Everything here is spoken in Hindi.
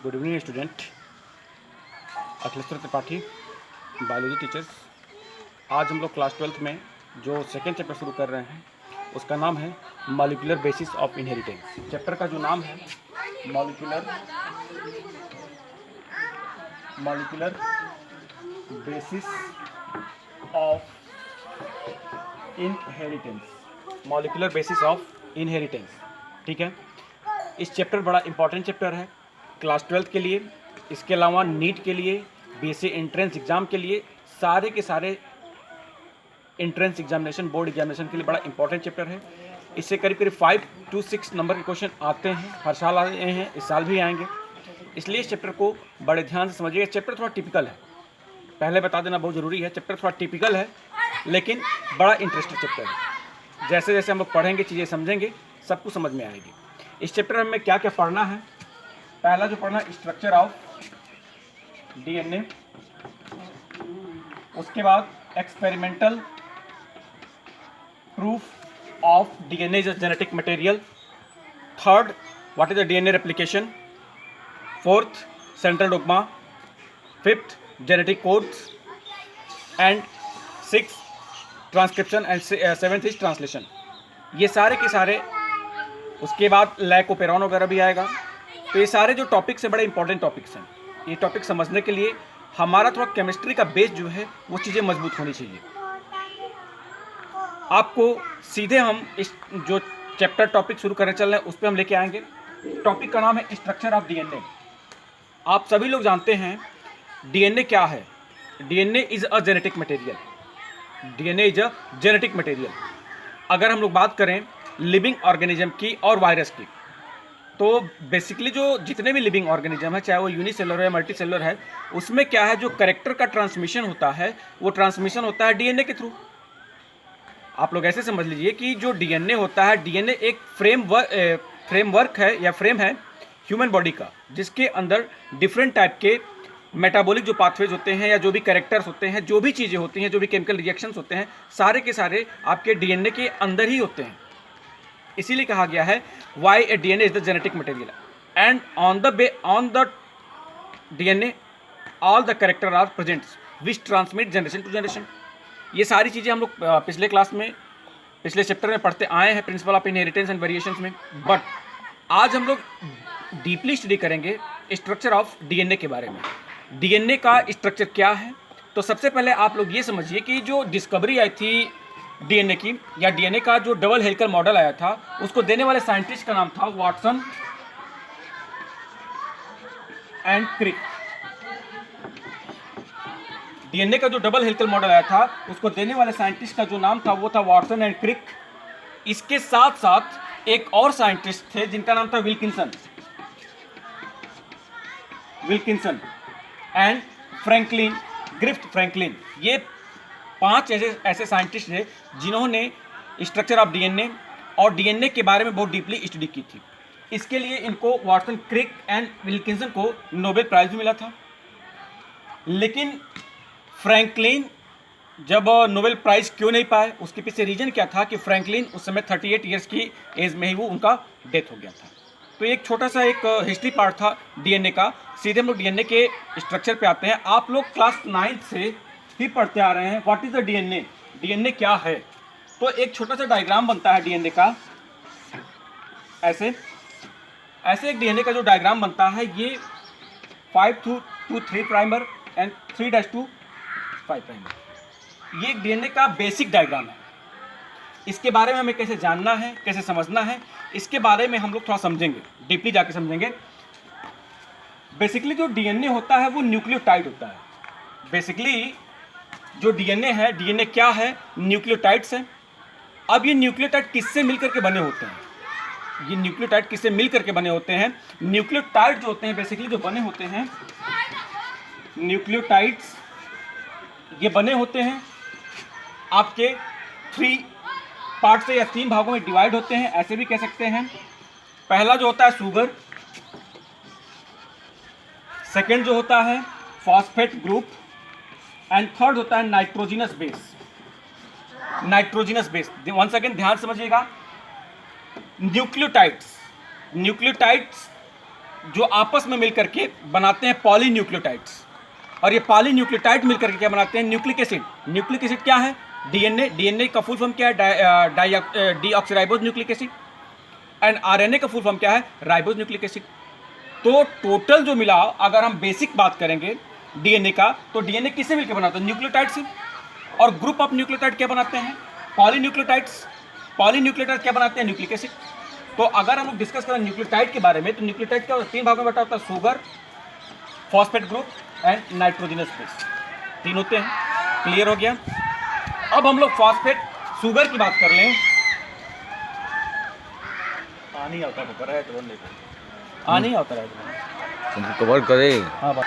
Good evening student. Akhileshwar Tripathi, biology teachers. आज हम लोग क्लास 12th में जो सेकेंड चैप्टर शुरू कर रहे हैं उसका नाम है molecular basis of inheritance. Chapter का जो नाम है molecular basis of inheritance. Molecular basis of inheritance, ठीक है। इस चैप्टर बड़ा इंपॉर्टेंट चैप्टर है क्लास 12th के लिए, इसके अलावा नीट के लिए, बीएससी एंट्रेंस एग्ज़ाम के लिए, सारे के सारे एंट्रेंस एग्जामिनेशन, बोर्ड एग्जामिनेशन के लिए बड़ा इंपॉर्टेंट चैप्टर है। इससे करीब करीब 5 to 6 नंबर के क्वेश्चन आते हैं, हर साल आए हैं, इस साल भी आएंगे। इसलिए इस चैप्टर को बड़े ध्यान से समझिएगा। चैप्टर थोड़ा टिपिकल है, पहले बता देना बहुत ज़रूरी है। चैप्टर थोड़ा टिपिकल है लेकिन बड़ा इंटरेस्टिंग चैप्टर है। जैसे जैसे हम लोग पढ़ेंगे, चीज़ें समझेंगे, सब कुछ समझ में आएगी। इस चैप्टर में हमें क्या क्या पढ़ना है? पहला जो पढ़ना, स्ट्रक्चर ऑफ डीएनए। उसके बाद experimental proof of DNA is a genetic material. Third, what is the DNA replication. Fourth, central dogma. Fifth, genetic codes. And six, transcription. And seventh is translation. ये सारे के सारे, उसके बाद लैकोपेरॉन वगैरह भी आएगा। तो ये सारे जो टॉपिक्स हैं बड़े इंपॉर्टेंट टॉपिक्स हैं। ये टॉपिक समझने के लिए हमारा थोड़ा केमिस्ट्री का बेस जो है वो चीज़ें मजबूत होनी चाहिए। आपको सीधे हम इस जो चैप्टर टॉपिक शुरू करने चल रहे हैं उस पर हम लेके आएंगे। टॉपिक का नाम है स्ट्रक्चर ऑफ डीएनए। आप सभी लोग जानते हैं डीएनए क्या है। DNA is a genetic material. DNA is a genetic material. अगर हम लोग बात करें लिविंग ऑर्गेनिज्म की और वायरस की, तो बेसिकली जो जितने भी लिविंग ऑर्गेनिज्म है, चाहे वो यूनिसेलुलर है, मल्टी सेलुलर है, उसमें क्या है, जो कैरेक्टर का ट्रांसमिशन होता है वो ट्रांसमिशन होता है डीएनए के थ्रू। आप लोग ऐसे समझ लीजिए कि जो डीएनए होता है, डीएनए एक फ्रेमवर्क है या फ्रेम है ह्यूमन बॉडी का, जिसके अंदर डिफरेंट टाइप के मेटाबॉलिक जो पाथवेज होते हैं या जो भी कैरेक्टर्स होते हैं, जो भी चीज़ें होती हैं, जो भी केमिकल रिएक्शंस होते हैं, सारे के सारे आपके डीएनए के अंदर ही होते हैं। इसीलिए कहा गया है why a DNA is the genetic material and on the DNA all the character are present which transmit generation to generation. ये सारी चीज़ें हम लोग पिछले क्लास में, पिछले चैप्टर में पढ़ते आए हैं, principle of inheritance and variations में। बट आज हम लोग डीपली स्टडी करेंगे स्ट्रक्चर ऑफ डीएनए के बारे में। डीएनए का स्ट्रक्चर क्या है? तो सबसे पहले आप लोग ये समझिए कि जो डिस्कवरी आई थी डीएनए की, या डीएनए का जो डबल हेलिकल मॉडल आया था, उसको देने वाले साइंटिस्ट का नाम था वाटसन एंड क्रिक। डीएनए का जो डबल हेलिकल मॉडल आया था उसको देने वाले साइंटिस्ट का जो नाम था वो था वाटसन एंड क्रिक। इसके साथ साथ एक और साइंटिस्ट थे जिनका नाम था Wilkinson and Franklin, Griffith Franklin. ये 5 ऐसे साइंटिस्ट थे जिन्होंने स्ट्रक्चर ऑफ डीएनए और डीएनए के बारे में बहुत डीपली स्टडी की थी। इसके लिए इनको वाटसन, क्रिक एंड विल्किंसन को नोबेल प्राइज भी मिला था। लेकिन फ्रैंकलिन जब नोबेल प्राइज क्यों नहीं पाए, उसके पीछे रीजन क्या था कि फ्रैंकलिन उस समय 38 ईयर्स की एज में ही वो उनका डेथ हो गया था। तो एक छोटा सा एक हिस्ट्री पार्ट था डीएनए का। सीधे हम लोग डीएनए के स्ट्रक्चर पे आते हैं। आप लोग क्लास 9 से ही पढ़ते आ रहे हैं what is the DNA, DNA क्या है। तो एक छोटा सा डायग्राम बनता है डीएनए का, ऐसे एक डीएनए का जो डायग्राम बनता है, ये 5 to 3 primer and 3' to 5 primer. ये एक डीएनए का बेसिक डायग्राम है। इसके बारे में हमें कैसे जानना है, कैसे समझना है, इसके बारे में हम लोग थोड़ा समझेंगे, डीपली जाके समझेंगे। बेसिकली जो डीएनए होता है वो न्यूक्लियोटाइड होता है। बेसिकली जो डीएनए है, डीएनए क्या है? न्यूक्लियोटाइड्स है। अब ये न्यूक्लियोटाइड किससे मिलकर के बने होते हैं? ये न्यूक्लियोटाइड किससे मिलकर के बने होते हैं? न्यूक्लियोटाइड जो होते हैं बेसिकली जो बने होते हैं, न्यूक्लियोटाइड्स ये बने होते हैं आपके 3 पार्ट से या 3 भागों में डिवाइड होते हैं, ऐसे भी कह सकते हैं। पहला जो होता है शुगर, सेकंड जो होता है फॉस्फेट ग्रुप, एंड थर्ड होता है nitrogenous base. Nitrogenous base, once again ध्यान समझिएगा। न्यूक्लियोटाइड्स जो आपस में मिलकर के बनाते हैं पॉलीन्यूक्लियोटाइड्स, और ये पॉलीन्यूक्लियोटाइड मिलकर के क्या बनाते हैं? Nucleic acid. न्यूक्लिक एसिड क्या है? डीएनए। डीएनए का फुल फॉर्म क्या है? Deoxyribose nucleic acid. And RNA का फुल फॉर्म क्या है? Ribose nucleic acid. तो टोटल जो मिला, अगर हम बेसिक बात करेंगे डीएनए का, तो डीएनए किससे मिलकर बनाता है? न्यूक्लियोटाइड से। और ग्रुप ऑफ न्यूक्लियोटाइड क्या बनाते हैं? पॉलीन्यूक्लियोटाइड्स। पॉलीन्यूक्लियोटाइड क्या बनाते हैं? Nucleic acid. तो अगर हम लोग डिस्कस करें न्यूक्लियोटाइड के बारे में, तो न्यूक्लियोटाइड क्या होता है? 3 भागों में बटा होता है, sugar, phosphate group and nitrogenous base. 3 होते हैं। क्लियर हो गया? अब हम लोग फॉस्फेट शुगर की बात कर लें। आनी आता है तो आनी आता है तुमको कवर करे। हाँ बात